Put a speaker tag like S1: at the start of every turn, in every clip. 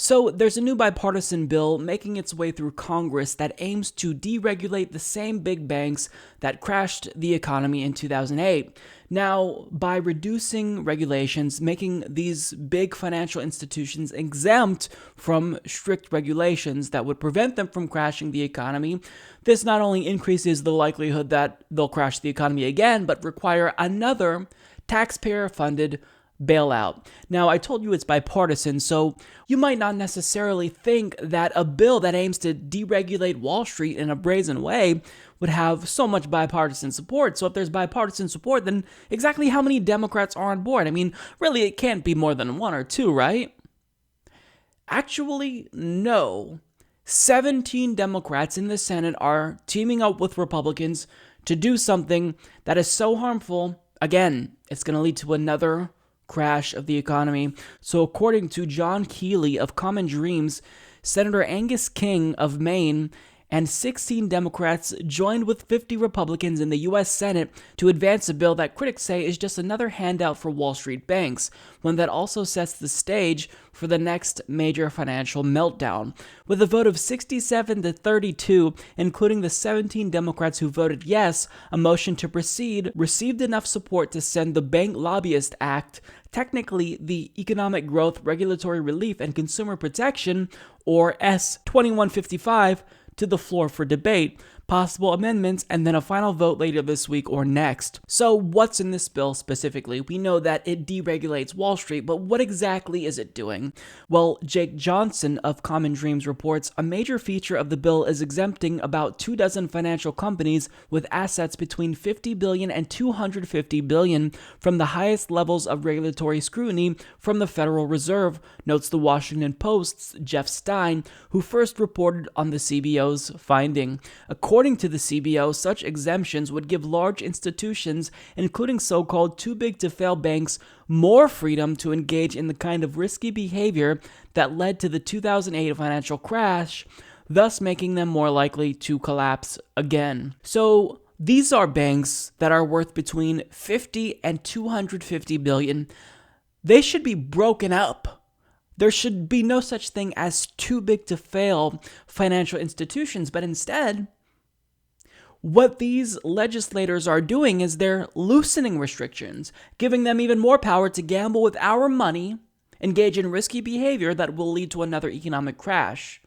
S1: So there's a new bipartisan bill making its way through Congress that aims to deregulate the same big banks that crashed the economy in 2008. Now, by reducing regulations, making these big financial institutions exempt from strict regulations that would prevent them from crashing the economy, this not only increases the likelihood that they'll crash the economy again, but require another taxpayer-funded bailout. Now, I told you it's bipartisan, so you might not necessarily think that a bill that aims to deregulate Wall Street in a brazen way would have so much bipartisan support. So if there's bipartisan support, then exactly how many Democrats are on board? I mean, really, it can't be more than one or two, right? Actually, no. 17 Democrats in the Senate are teaming up with Republicans to do something that is so harmful. Again, it's going to lead to another crash of the economy. So according to John Keeley of Common Dreams, Senator Angus King of Maine and 16 Democrats joined with 50 Republicans in the U.S. Senate to advance a bill that critics say is just another handout for Wall Street banks, one that also sets the stage for the next major financial meltdown. With a vote of 67 to 32, including the 17 Democrats who voted yes, a motion to proceed received enough support to send the Bank Lobbyist Act, technically the Economic Growth, Regulatory Relief, and Consumer Protection, or S2155, to the floor for debate, possible amendments, and then a final vote later this week or next. So what's in this bill specifically? We know that it deregulates Wall Street, but what exactly is it doing? Well, Jake Johnson of Common Dreams reports a major feature of the bill is exempting about 24 financial companies with assets between $50 billion and $250 billion from the highest levels of regulatory scrutiny from the Federal Reserve, notes the Washington Post's Jeff Stein, who first reported on the CBO's finding. According to the CBO, such exemptions would give large institutions, including so-called too-big-to-fail banks, more freedom to engage in the kind of risky behavior that led to the 2008 financial crash, thus making them more likely to collapse again. So these are banks that are worth between 50 and 250 billion. They should be broken up. There should be no such thing as too big to fail financial institutions, but instead, what these legislators are doing is they're loosening restrictions, giving them even more power to gamble with our money, engage in risky behavior that will lead to another economic crash.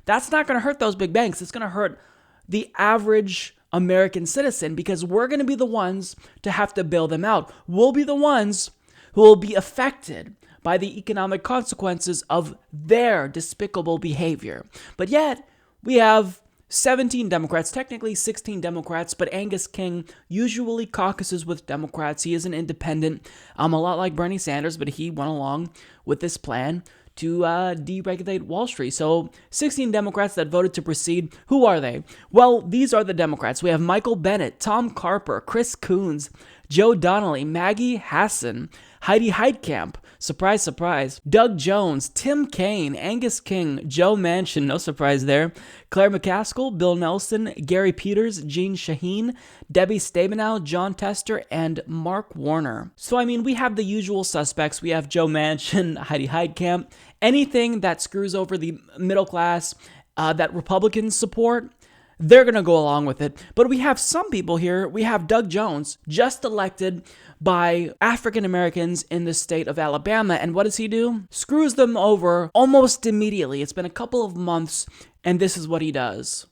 S1: That's not going to hurt those big banks. It's going to hurt the average American citizen because we're going to be the ones to have to bail them out. We'll be the ones who will be affected by the economic consequences of their despicable behavior. But yet, we have 17 Democrats, technically 16 Democrats, but Angus King usually caucuses with Democrats. He is an independent, a lot like Bernie Sanders, but he went along with this plan to deregulate Wall Street. So 16 Democrats that voted to proceed. Who are they? Well, these are the Democrats. We have Michael Bennet, Tom Carper, Chris Coons, Joe Donnelly, Maggie Hassan, Heidi Heitkamp, surprise, surprise, Doug Jones, Tim Kaine, Angus King, Joe Manchin, no surprise there, Claire McCaskill, Bill Nelson, Gary Peters, Jean Shaheen, Debbie Stabenow, John Tester, and Mark Warner. So, we have the usual suspects. We have Joe Manchin, Heidi Heitkamp, anything that screws over the middle class that Republicans support, they're going to go along with it. But we have some people here. We have Doug Jones, just elected by African Americans in the state of Alabama. And what does he do? Screws them over almost immediately. It's been a couple of months, and this is what he does.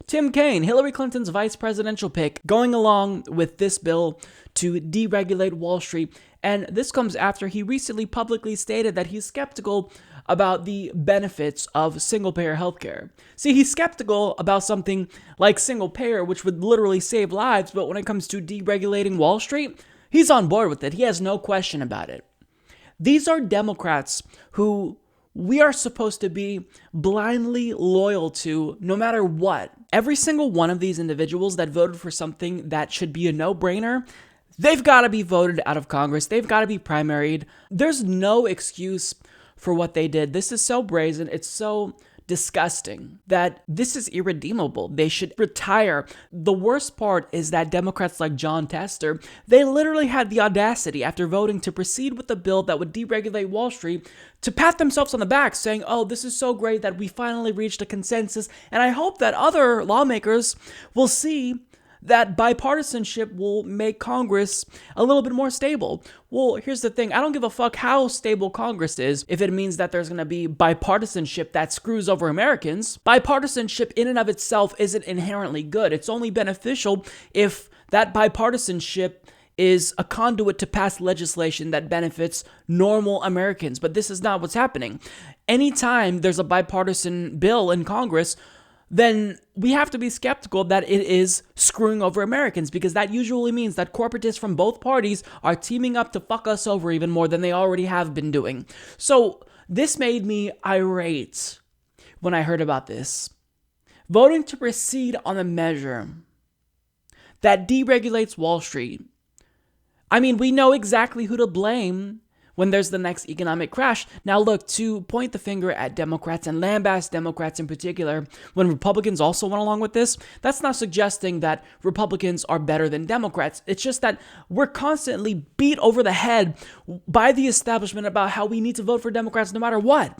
S1: Tim Kaine, Hillary Clinton's vice presidential pick, going along with this bill to deregulate Wall Street. And this comes after he recently publicly stated that he's skeptical about the benefits of single-payer healthcare. See, he's skeptical about something like single-payer, which would literally save lives, but when it comes to deregulating Wall Street, he's on board with it. He has no question about it. These are Democrats who we are supposed to be blindly loyal to no matter what. Every single one of these individuals that voted for something that should be a no-brainer, they've got to be voted out of Congress. They've got to be primaried. There's no excuse for what they did. This is so brazen. It's so disgusting, that this is irredeemable. They should retire. The worst part is that Democrats like John Tester, they literally had the audacity, after voting to proceed with a bill that would deregulate Wall Street, to pat themselves on the back, saying, oh, this is so great that we finally reached a consensus, and I hope that other lawmakers will see that bipartisanship will make Congress a little bit more stable. Well, here's the thing. I don't give a fuck how stable Congress is if it means that there's going to be bipartisanship that screws over Americans. Bipartisanship in and of itself isn't inherently good. It's only beneficial if that bipartisanship is a conduit to pass legislation that benefits normal Americans. But this is not what's happening. Anytime there's a bipartisan bill in Congress, then we have to be skeptical that it is screwing over Americans, because that usually means that corporatists from both parties are teaming up to fuck us over even more than they already have been doing. So this made me irate when I heard about this. Voting to proceed on a measure that deregulates Wall Street. I mean, we know exactly who to blame when there's the next economic crash. Now look, to point the finger at Democrats and lambaste Democrats in particular, when Republicans also went along with this, that's not suggesting that Republicans are better than Democrats. It's just that we're constantly beat over the head by the establishment about how we need to vote for Democrats no matter what.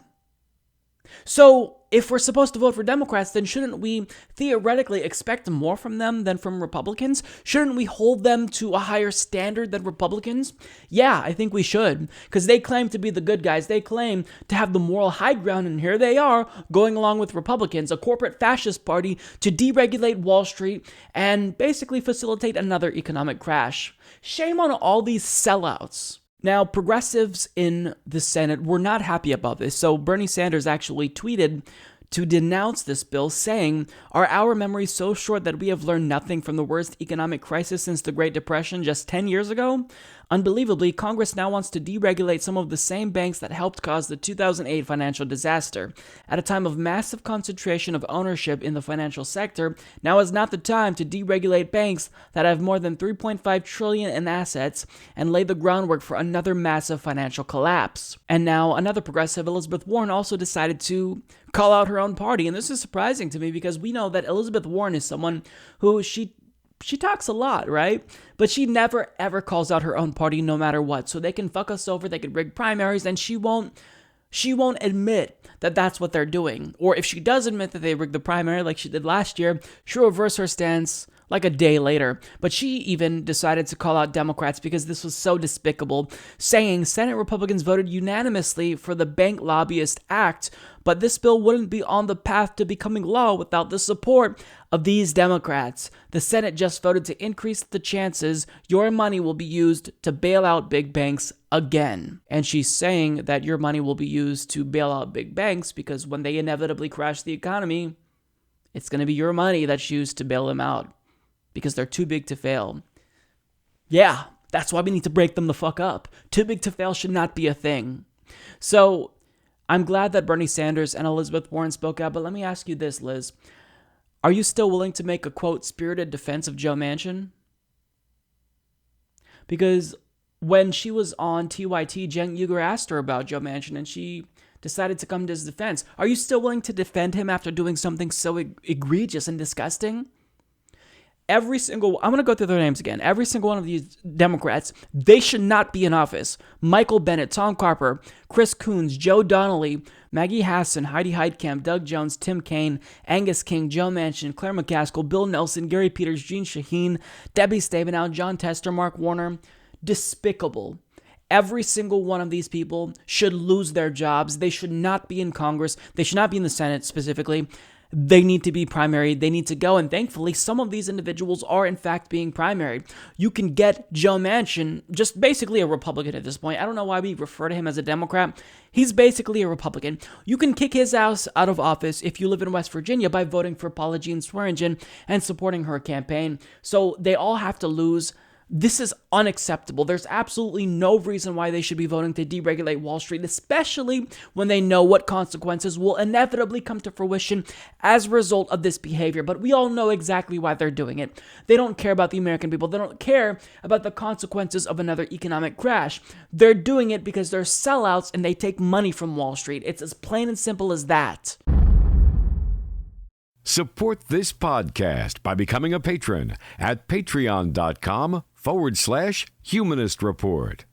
S1: So if we're supposed to vote for Democrats, then shouldn't we theoretically expect more from them than from Republicans? Shouldn't we hold them to a higher standard than Republicans? Yeah, I think we should, because they claim to be the good guys. They claim to have the moral high ground, and here they are going along with Republicans, a corporate fascist party, to deregulate Wall Street and basically facilitate another economic crash. Shame on all these sellouts. Now, progressives in the Senate were not happy about this, so Bernie Sanders actually tweeted to denounce this bill, saying, "Are our memories so short that we have learned nothing from the worst economic crisis since the Great Depression just 10 years ago? Unbelievably, Congress now wants to deregulate some of the same banks that helped cause the 2008 financial disaster. At a time of massive concentration of ownership in the financial sector, now is not the time to deregulate banks that have more than $3.5 trillion in assets and lay the groundwork for another massive financial collapse." And now another progressive, Elizabeth Warren, also decided to call out her own party. And this is surprising to me because we know that Elizabeth Warren is someone who she talks a lot, right? But she never ever calls out her own party no matter what. So they can fuck us over, they can rig primaries, and she won't admit that that's what they're doing. Or if she does admit that they rigged the primary like she did last year, she'll reverse her stance like a day later. But she even decided to call out Democrats because this was so despicable, saying Senate Republicans voted unanimously for the Bank Lobbyist Act, but this bill wouldn't be on the path to becoming law without the support of these Democrats. The Senate just voted to increase the chances your money will be used to bail out big banks again. And she's saying that your money will be used to bail out big banks because when they inevitably crash the economy, it's going to be your money that's used to bail them out, because they're too big to fail. Yeah, that's why we need to break them the fuck up. Too big to fail should not be a thing. So I'm glad that Bernie Sanders and Elizabeth Warren spoke out, but let me ask you this, Liz. Are you still willing to make a, quote, spirited defense of Joe Manchin? Because when she was on TYT, Jen Yeager asked her about Joe Manchin, and she decided to come to his defense. Are you still willing to defend him after doing something so egregious and disgusting? I'm going to go through their names again. Every single one of these Democrats, they should not be in office. Michael Bennet, Tom Carper, Chris Coons, Joe Donnelly, Maggie Hassan, Heidi Heitkamp, Doug Jones, Tim Kaine, Angus King, Joe Manchin, Claire McCaskill, Bill Nelson, Gary Peters, Gene Shaheen, Debbie Stabenow, John Tester, Mark Warner. Despicable. Every single one of these people should lose their jobs. They should not be in Congress. They should not be in the Senate specifically. They need to be primaried. They need to go. And thankfully, some of these individuals are, in fact, being primaried. You can get Joe Manchin, just basically a Republican at this point. I don't know why we refer to him as a Democrat. He's basically a Republican. You can kick his ass out of office if you live in West Virginia by voting for Paula Jean Swearengin and supporting her campaign. So they all have to lose. This is unacceptable. There's absolutely no reason why they should be voting to deregulate Wall Street, especially when they know what consequences will inevitably come to fruition as a result of this behavior. But we all know exactly why they're doing it. They don't care about the American people. They don't care about the consequences of another economic crash. They're doing it because they're sellouts and they take money from Wall Street. It's as plain and simple as that.
S2: Support this podcast by becoming a patron at patreon.com/Humanist Report.